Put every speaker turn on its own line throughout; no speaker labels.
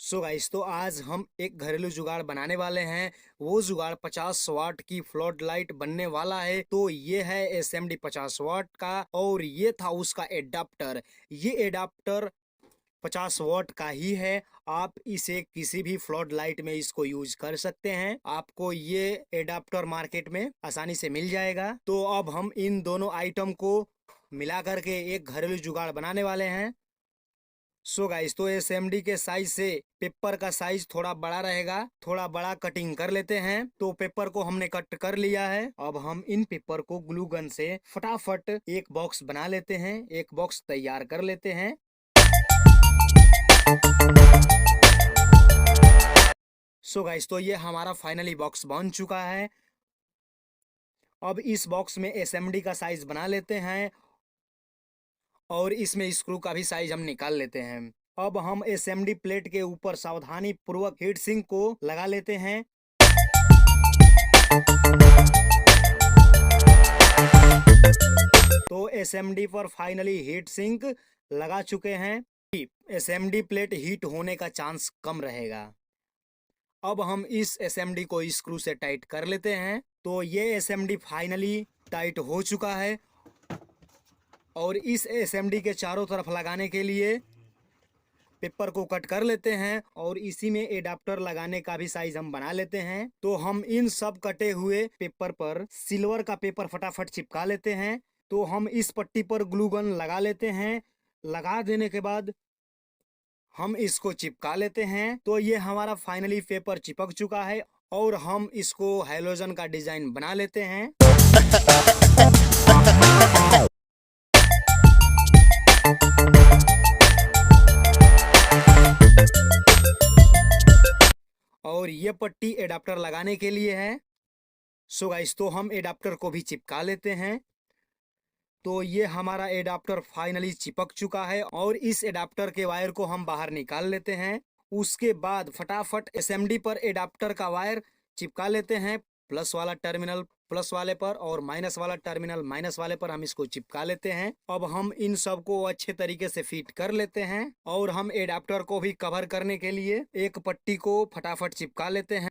So guys, तो आज हम एक घरेलू जुगाड़ बनाने वाले हैं। वो जुगाड़ 50 वाट की फ्लड लाइट बनने वाला है। तो ये है एसएमडी 50 वाट का और ये था उसका एडाप्टर। ये एडाप्टर 50 वाट का ही है। आप इसे किसी भी फ्लड लाइट में इसको यूज कर सकते हैं। आपको ये एडाप्टर मार्केट में आसानी से मिल जाएगा। तो अब हम इन दोनों आइटम को मिला करके एक घरेलू जुगाड़ बनाने वाले हैं। सो गाइस, तो एसएमडी के साइज से पेपर का साइज थोड़ा बड़ा रहेगा। थोड़ा बड़ा कटिंग कर लेते हैं। तो पेपर को हमने कट कर लिया है। अब हम इन पेपर को ग्लू गन से फटाफट एक बॉक्स बना लेते हैं। एक बॉक्स तैयार कर लेते हैं। सो गाइस, तो ये हमारा फाइनली बॉक्स बन चुका है। अब इस बॉक्स में एसएमडी का साइज बना लेते हैं और इसमें स्क्रू का भी साइज हम निकाल लेते हैं। अब हम एसएमडी प्लेट के ऊपर सावधानी पूर्वक हीट सिंक को लगा लेते हैं। तो एसएमडी पर फाइनली हीट सिंक लगा चुके हैं। एसएमडी प्लेट हीट होने का चांस कम रहेगा। अब हम इस एसएमडी को स्क्रू से टाइट कर लेते हैं। तो ये एसएमडी फाइनली टाइट हो चुका है और इस एसएमडी के चारों तरफ लगाने के लिए पेपर को कट कर लेते हैं और इसी में एडाप्टर लगाने का भी साइज हम बना लेते हैं। तो हम इन सब कटे हुए पेपर पर सिल्वर का पेपर फटाफट चिपका लेते हैं। तो हम इस पट्टी पर ग्लू गन लगा लेते हैं। लगा देने के बाद हम इसको चिपका लेते हैं। तो ये हमारा फाइनली पेपर चिपक चुका है और हम इसको हैलोजन का डिजाइन बना लेते हैं। और ये पट्टी एडाप्टर लगाने के लिए है। सो गाइस, तो हम एडाप्टर को भी चिपका लेते हैं। तो ये हमारा एडाप्टर फाइनली चिपक चुका है और इस एडाप्टर के वायर को हम बाहर निकाल लेते हैं। उसके बाद फटाफट एसएमडी पर एडाप्टर का वायर चिपका लेते हैं। प्लस वाला टर्मिनल प्लस वाले पर और माइनस वाला टर्मिनल माइनस वाले पर हम इसको चिपका लेते हैं। अब हम इन सब को अच्छे तरीके से फिट कर लेते हैं और हम एडाप्टर को भी कवर करने के लिए एक पट्टी को फटाफट चिपका लेते हैं।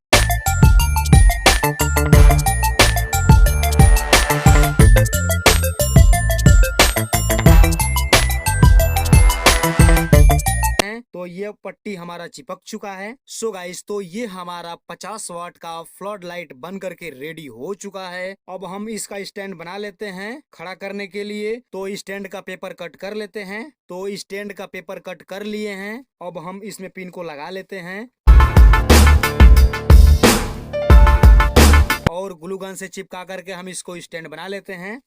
तो ये पट्टी हमारा चिपक चुका है। सो गाइस, तो ये हमारा 50 वाट का फ्लड लाइट बन करके रेडी हो चुका है। अब हम इसका स्टैंड बना लेते हैं खड़ा करने के लिए। तो स्टैंड का पेपर कट कर लेते हैं। तो स्टैंड का पेपर कट कर लिए हैं। अब हम इसमें पिन को लगा लेते हैं और ग्लू गन से चिपका करके हम इसको स्टैंड बना लेते हैं।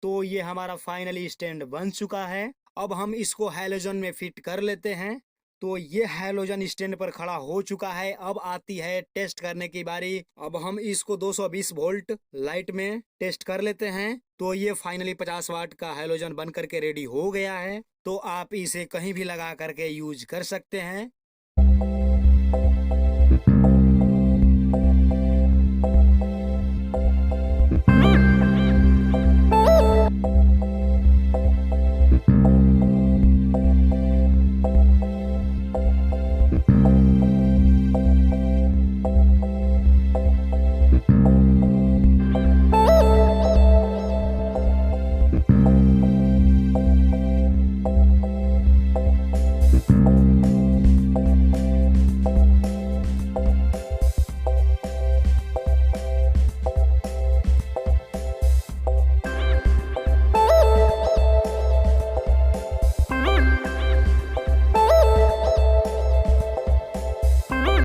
तो ये हमारा फाइनली स्टैंड बन चुका है। अब हम इसको हैलोजन में फिट कर लेते हैं। तो ये हैलोजन स्टैंड पर खड़ा हो चुका है। अब आती है टेस्ट करने की बारी। अब हम इसको 220 वोल्ट लाइट में टेस्ट कर लेते हैं। तो ये फाइनली 50 वाट का हैलोजन बन करके रेडी हो गया है। तो आप इसे कहीं भी लगा करके यूज कर सकते हैं।